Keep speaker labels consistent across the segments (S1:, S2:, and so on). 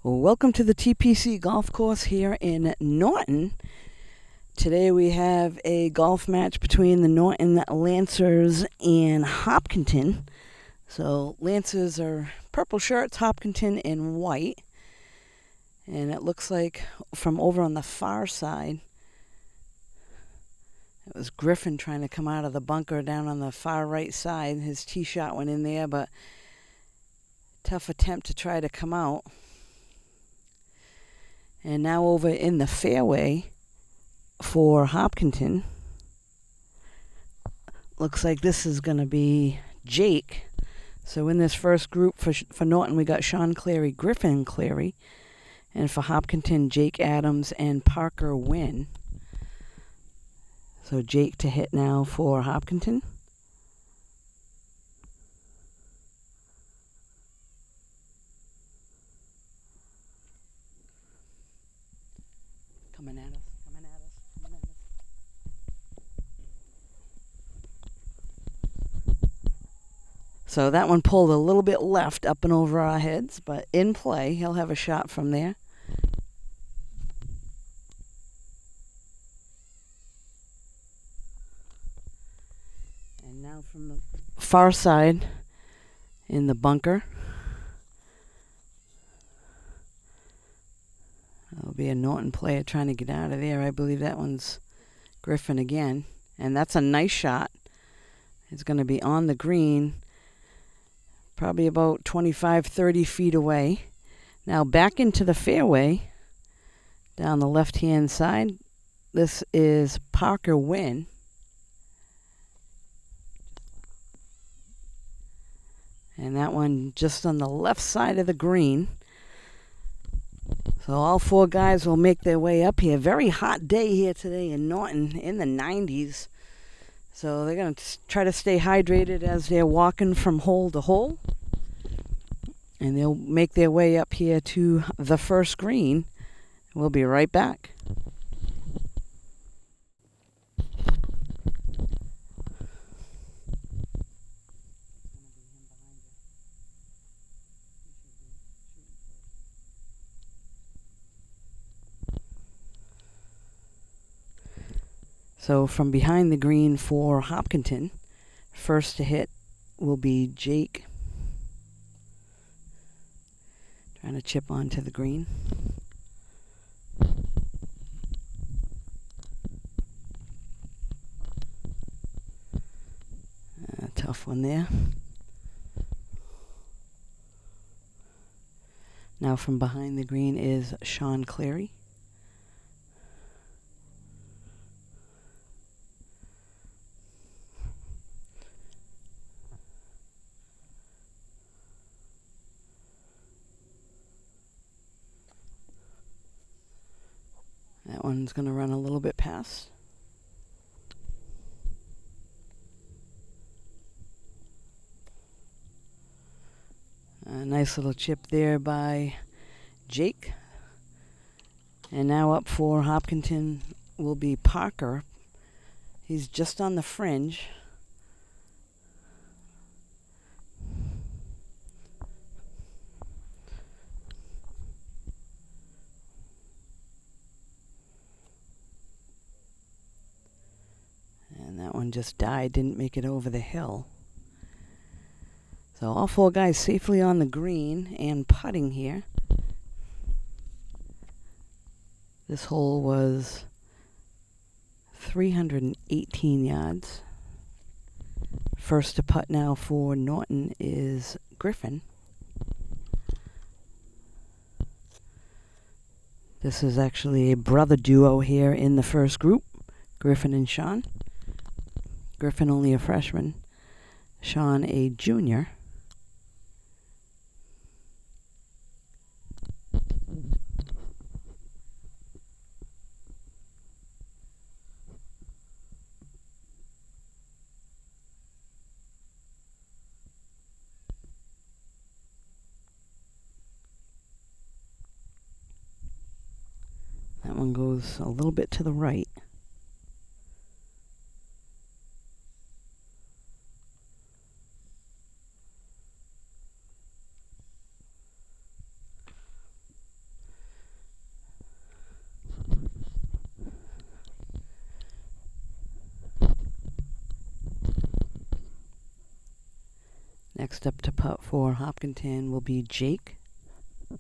S1: Welcome to the TPC Golf Course here in Norton. Today we have a golf match between the Norton Lancers and Hopkinton. So Lancers are purple shirts, Hopkinton in white. And it looks like from over on the far side, it was Griffin trying to come out of the bunker down on the far right side. His tee shot went in there, but tough attempt to try to come out. And now over in the fairway for Hopkinton, looks like this is going to be Jake. So in this first group for Norton, we got Sean Cleary, Griffin Cleary. And for Hopkinton, Jake Adams and Parker Wynn. So Jake to hit now for Hopkinton. Coming at us, coming at us, coming at us. So that one pulled a little bit left up and over our heads, but in play, he'll have a shot from there. And now from the far side in the bunker, there'll be a Norton player trying to get out of there. I believe that one's Griffin again. And that's a nice shot. It's going to be on the green, probably about 25, 30 feet away. Now back into the fairway, down the left-hand side. This is Parker Wynn. And that one just on the left side of the green. So all four guys will make their way up here. Very hot day here today in Norton, in the 90s. So they're going to try to stay hydrated as they're walking from hole to hole. And they'll make their way up here to the first green. We'll be right back. So from behind the green for Hopkinton, first to hit will be Jake. Trying to chip onto the green. Tough one there. Now from behind the green is Sean Cleary. That one's going to run a little bit past. A nice little chip there by Jake. And now up for Hopkinton will be Parker. He's just on the fringe. And that one just died, didn't make it over the hill. So all four guys safely on the green and putting here. This hole was 318 yards. First to putt now for Norton is Griffin. This is actually a brother duo here in the first group, Griffin and Sean. Griffin only a freshman, Sean a junior. That one goes a little bit to the right. Next up to putt for Hopkinton will be Jake. He's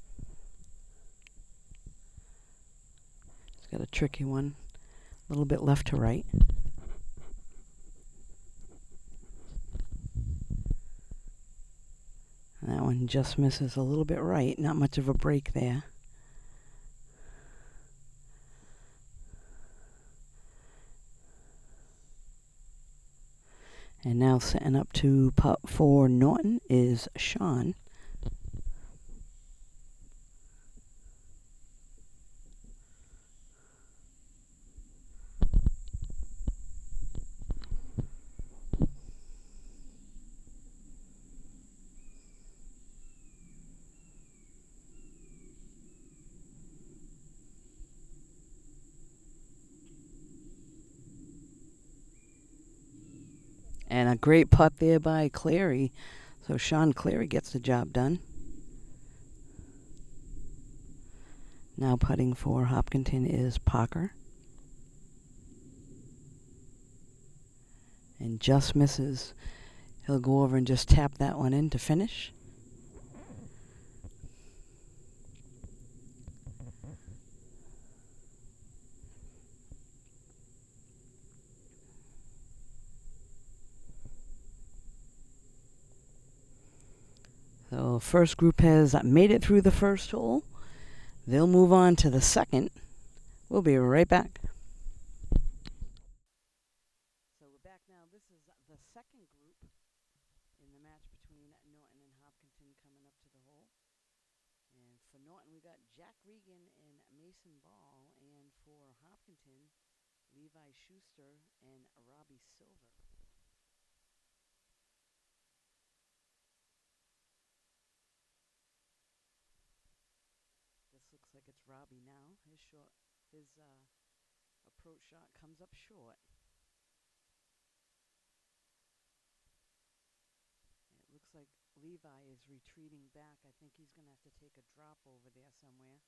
S1: got a tricky one, a little bit left to right. And that one just misses a little bit right, not much of a break there. And now setting up to putt for Norton is Sean. And a great putt there by Clary. So Sean Clary gets the job done. Now putting for Hopkinton is Parker. And just misses. He'll go over and just tap that one in to finish. So first group has made it through the first hole. They'll move on to the second. We'll be right back. So we're back now. This is the second group in the match between Norton and Hopkinton coming up to the hole. And for Norton, we got Jack Regan and Mason Ball. And for Hopkinton, Levi Schuster and Robbie Silver. This looks like it's Robbie now. His approach shot comes up short. It looks like Levi is retreating back. I think he's going to have to take a drop over there somewhere.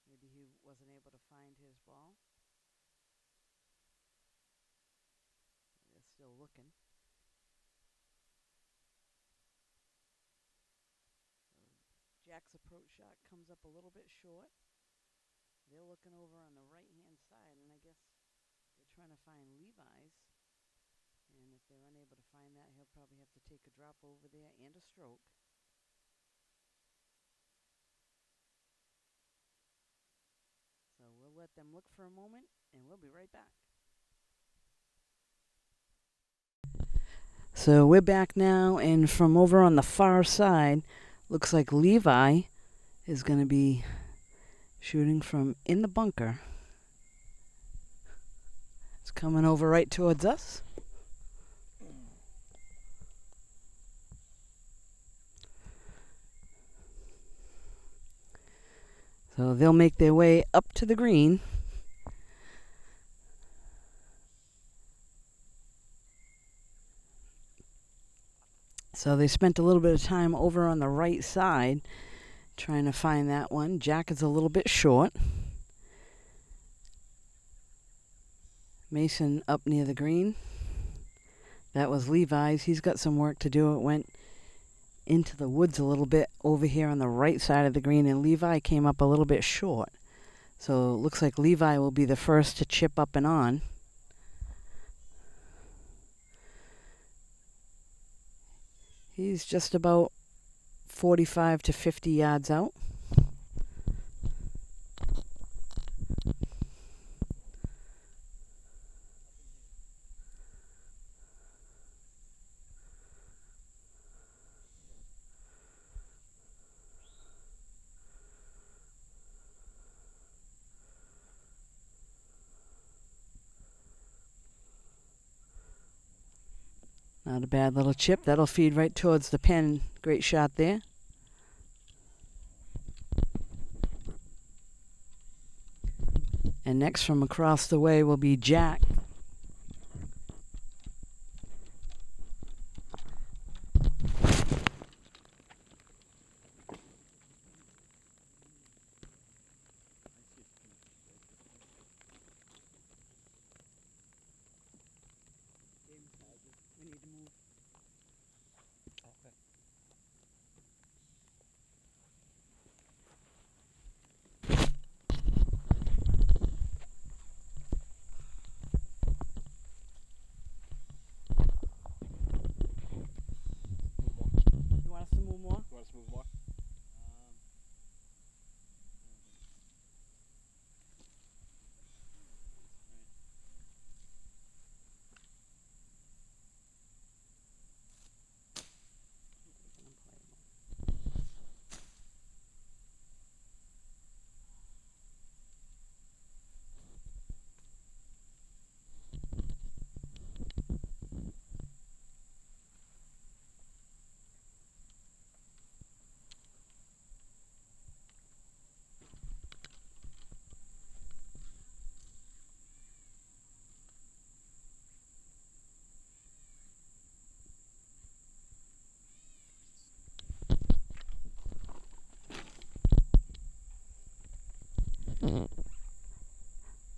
S1: Maybe he wasn't able to find his ball. They're still looking. So Jack's approach shot comes up a little bit short. They're looking over on the right-hand side, and I guess they're trying to find Levi's. And if they're unable to find that, he'll probably have to take a drop over there and a stroke. So we'll let them look for a moment, and we'll be right back. So we're back now, and from over on the far side, looks like Levi is going to be shooting from in the bunker. It's coming over right towards us. So they'll make their way up to the green. So they spent a little bit of time over on the right side trying to find that one. Jack is a little bit short. Mason up near the green. That was Levi's. He's got some work to do. It went into the woods a little bit over here on the right side of the green, and Levi came up a little bit short. So it looks like Levi will be the first to chip up and on. He's just about 45 to 50 yards out. Not a bad little chip. That'll feed right towards the pin. Great shot there. And next from across the way will be Jack. We need to move.
S2: Okay.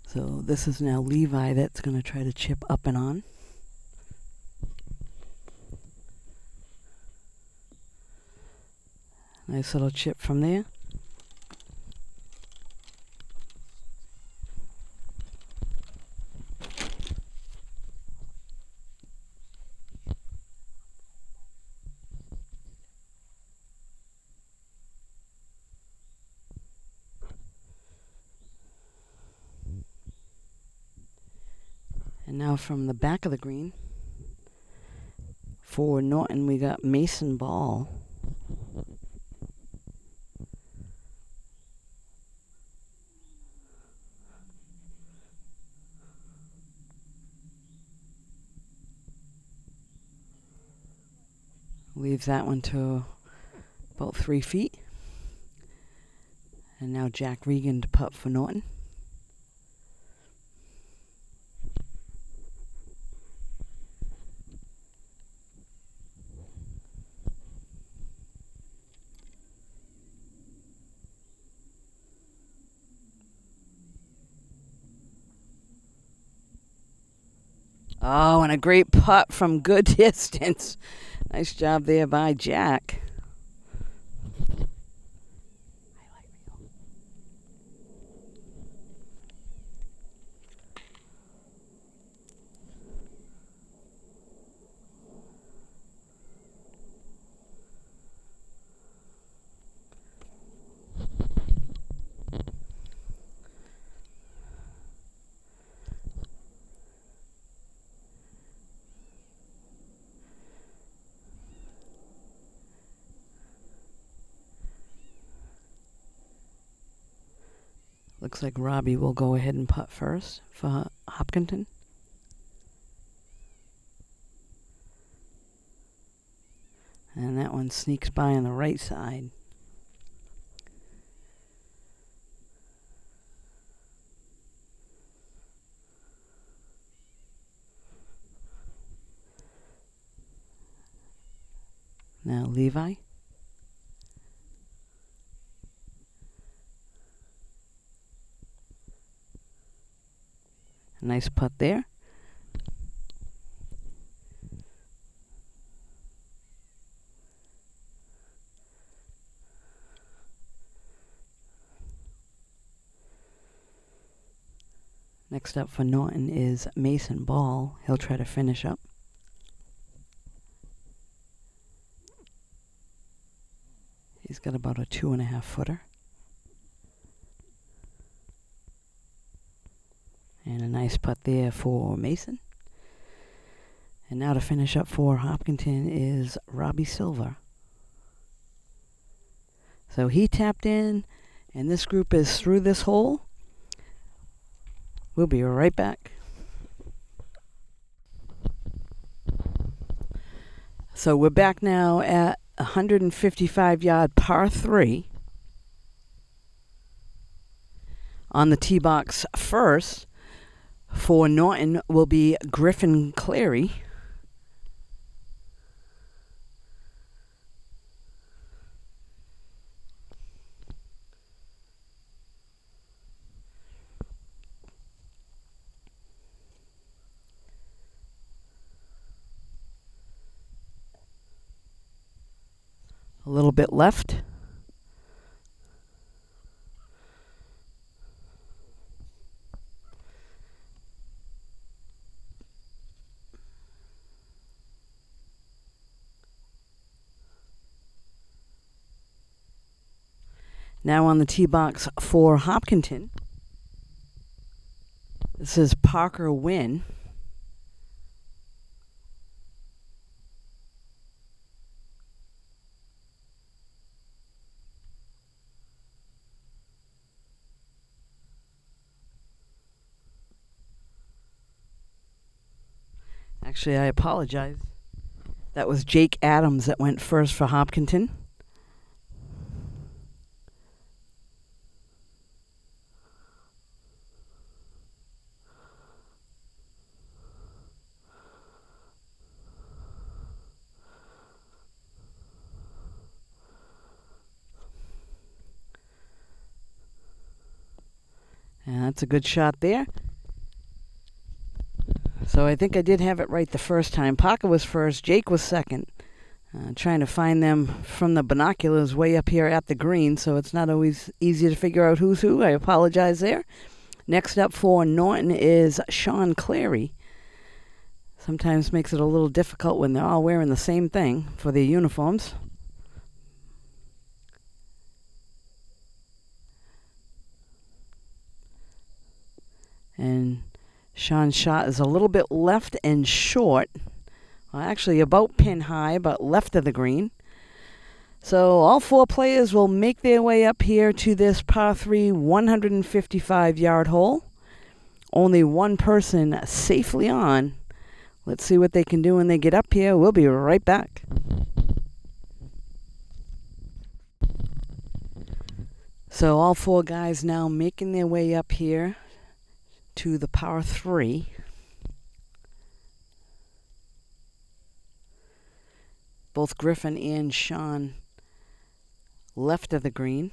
S1: So this is now Levi that's going to try to chip up and on. Nice little chip from there. And now from the back of the green, for Norton, we got Mason Ball. Leaves that one to about 3 feet. And now Jack Regan to putt for Norton. Oh, and a great putt from good distance. Nice job there by Jack. Looks like Robbie will go ahead and putt first for Hopkinton. And that one sneaks by on the right side. Now Levi. A nice putt there. Next up for Norton is Mason Ball. He'll try to finish up. He's got about a 2.5 footer. And a nice putt there for Mason. And now to finish up for Hopkinton is Robbie Silver. So he tapped in, and this group is through this hole. We'll be right back. So we're back now at 155-yard par 3. On the tee box first for Norton will be Griffin Clary. A little bit left. Now on the tee box for Hopkinton. This is Parker Wynn. Actually, I apologize. That was Jake Adams that went first for Hopkinton. And that's a good shot there. So I think I did have it right the first time. Parker was first, Jake was second. Trying to find them from the binoculars way up here at the green, so it's not always easy to figure out who's who. I apologize there. Next up for Norton is Sean Clary. Sometimes makes it a little difficult when they're all wearing the same thing for their uniforms. And Sean's shot is a little bit left and short. Well, actually about pin high, but left of the green. So all four players will make their way up here to this par 3 155-yard hole. Only one person safely on. Let's see what they can do when they get up here. We'll be right back. So all four guys now making their way up here to the par 3. Both Griffin and Sean left of the green.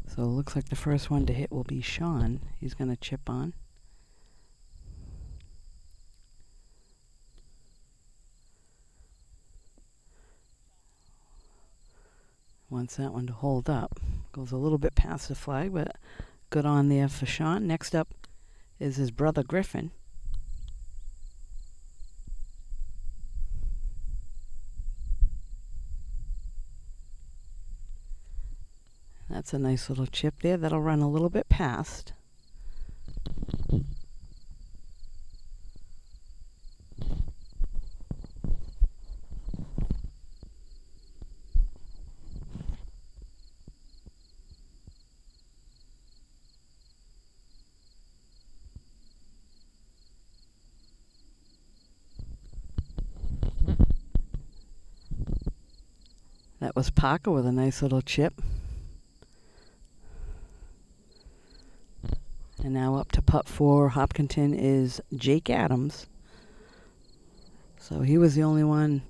S1: So it looks like the first one to hit will be Sean. He's going to chip on. Wants that one to hold up. Goes a little bit past the flag, but good on there for Sean. Next up is his brother Griffin. That's a nice little chip there. That'll run a little bit past. That was Parker with a nice little chip. And now up to putt for Hopkinton is Jake Adams. So he was the only one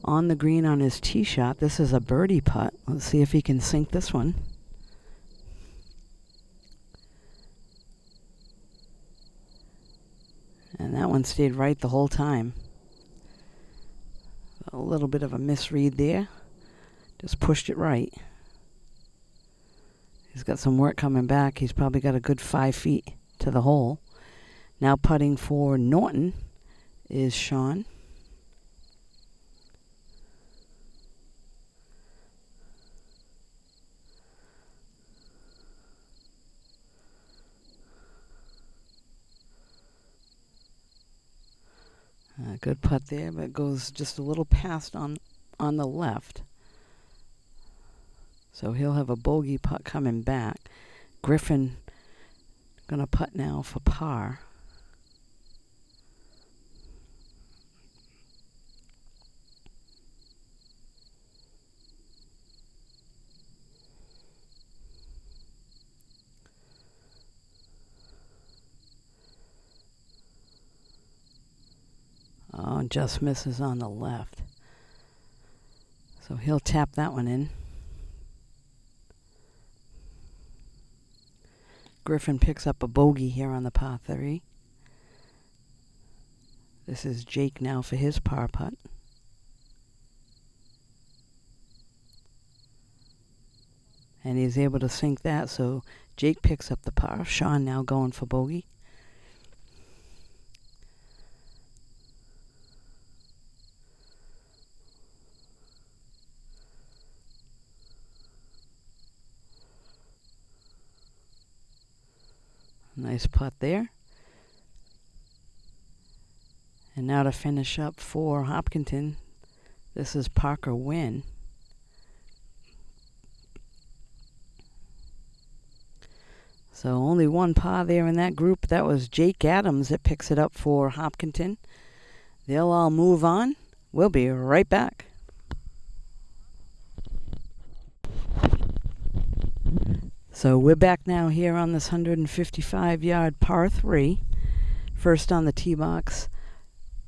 S1: on the green on his tee shot. This is a birdie putt. Let's see if he can sink this one. And that one stayed right the whole time. A little bit of a misread there. Just pushed it right. He's got some work coming back. He's probably got a good 5 feet to the hole. Now putting for Norton is Sean. Good putt there, but goes just a little past on the left. So he'll have a bogey putt coming back. Griffin gonna putt now for par. Oh, and just misses on the left. So he'll tap that one in. Griffin picks up a bogey here on the par 3. This is Jake now for his par putt. And he's able to sink that, so Jake picks up the par. Sean now going for bogey. Nice putt there. And now to finish up for Hopkinton, This is Parker Wynn. So only one par there in that group. That was Jake Adams that picks it up for Hopkinton. They'll all move on. We'll be right back. So we're back now here on this 155-yard par 3. First on the tee box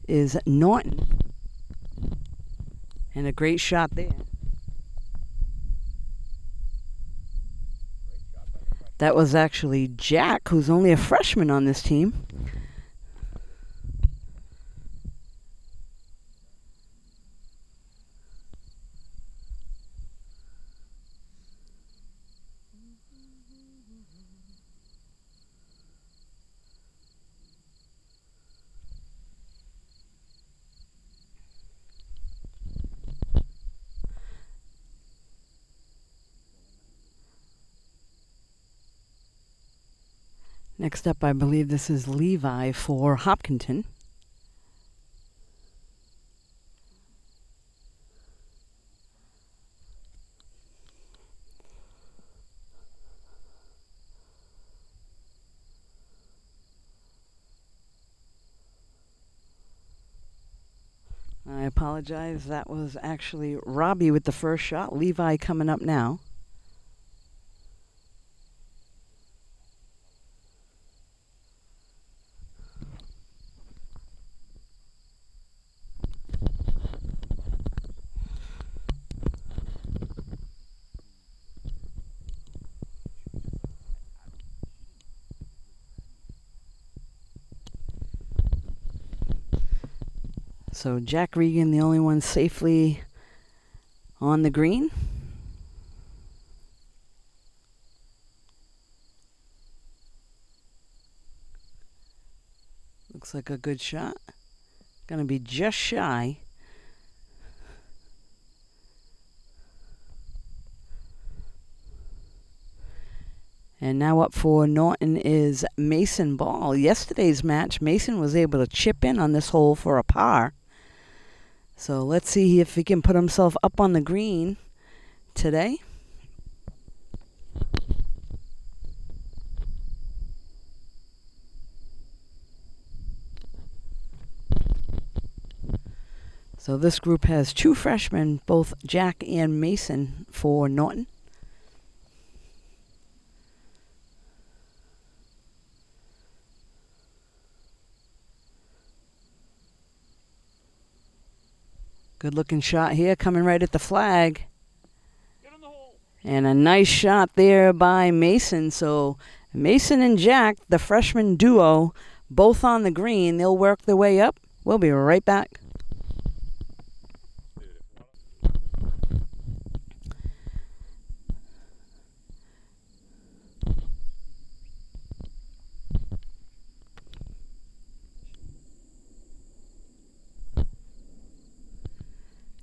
S1: is Norton. And a great shot there. That was actually Jack, who's only a freshman on this team. Next up, I believe this is Levi for Hopkinton. I apologize. That was actually Robbie with the first shot. Levi coming up now. So Jack Regan, the only one safely on the green. Looks like a good shot. Gonna be just shy. And now up for Norton is Mason Ball. Yesterday's match, Mason was able to chip in on this hole for a par. So let's see if he can put himself up on the green today. So this group has two freshmen, both Jack and Mason for Norton. Good looking shot here, coming right at the flag.
S2: Get in the hole.
S1: And a nice shot there by Mason. So Mason and Jack, the freshman duo, both on the green. They'll work their way up. We'll be right back.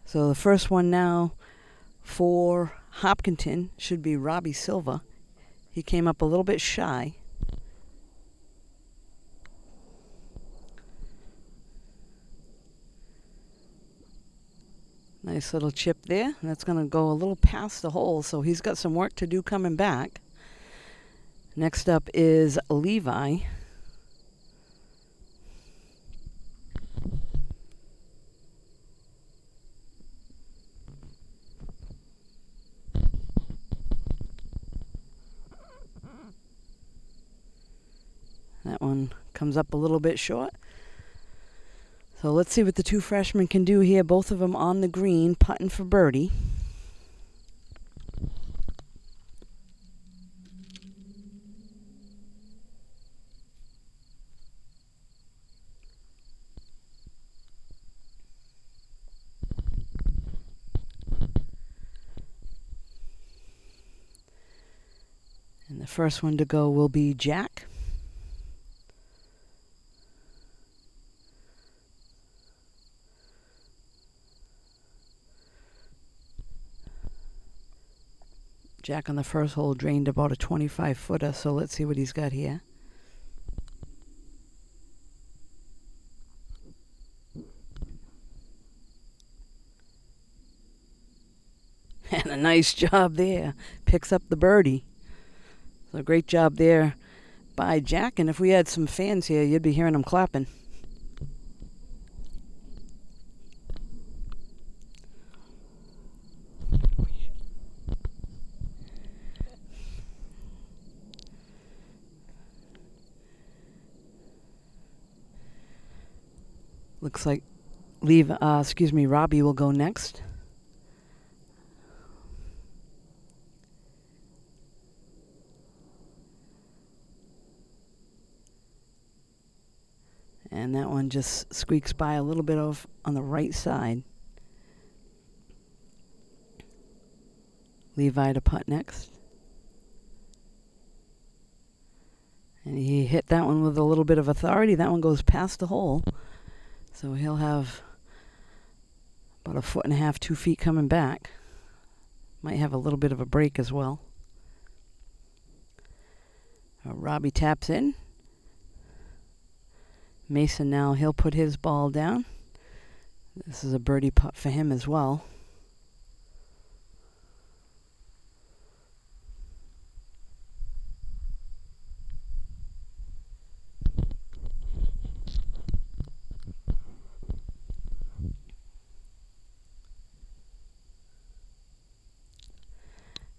S1: So the first one now for Hopkinton should be Robbie Silva. He came up a little bit shy. Nice little chip there. That's going to go a little past the hole, so he's got some work to do coming back. Next up is Levi. That one comes up a little bit short. So let's see what the two freshmen can do here. Both of them on the green, putting for birdie. And the first one to go will be Jack. Jack on the first hole drained about a 25-footer, so let's see what he's got here. a nice job there. Picks up the birdie. So great job there by Jack. And if we had some fans here, you'd be hearing them clapping. Looks like Robbie will go next. And that one just squeaks by a little bit on the right side. Levi to putt next. And he hit that one with a little bit of authority. That one goes past the hole. So he'll have about 1.5 feet, 2 feet coming back. Might have a little bit of a break as well. Robbie taps in. Mason now, he'll put his ball down. This is a birdie putt for him as well.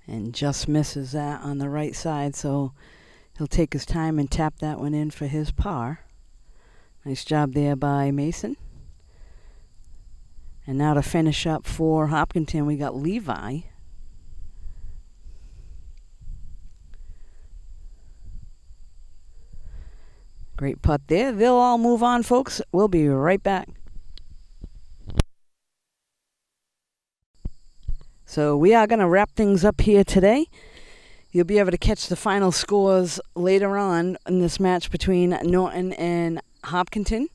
S1: And just misses that on the right side, so he'll take his time and tap that one in for his par. Nice job there by Mason. And now to finish up for Hopkinton, we got Levi. Great putt there. They'll all move on, folks. We'll be right back. So we are going to wrap things up here today. You'll be able to catch the final scores later on in this match between Norton and Hopkinton.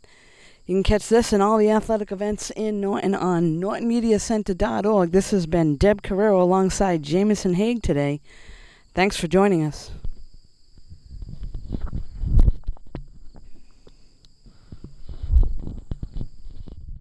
S1: You can catch this and all the athletic events in Norton on nortonmediacenter.org. This has been Deb Carrero alongside Jamison Haig today. Thanks for joining us.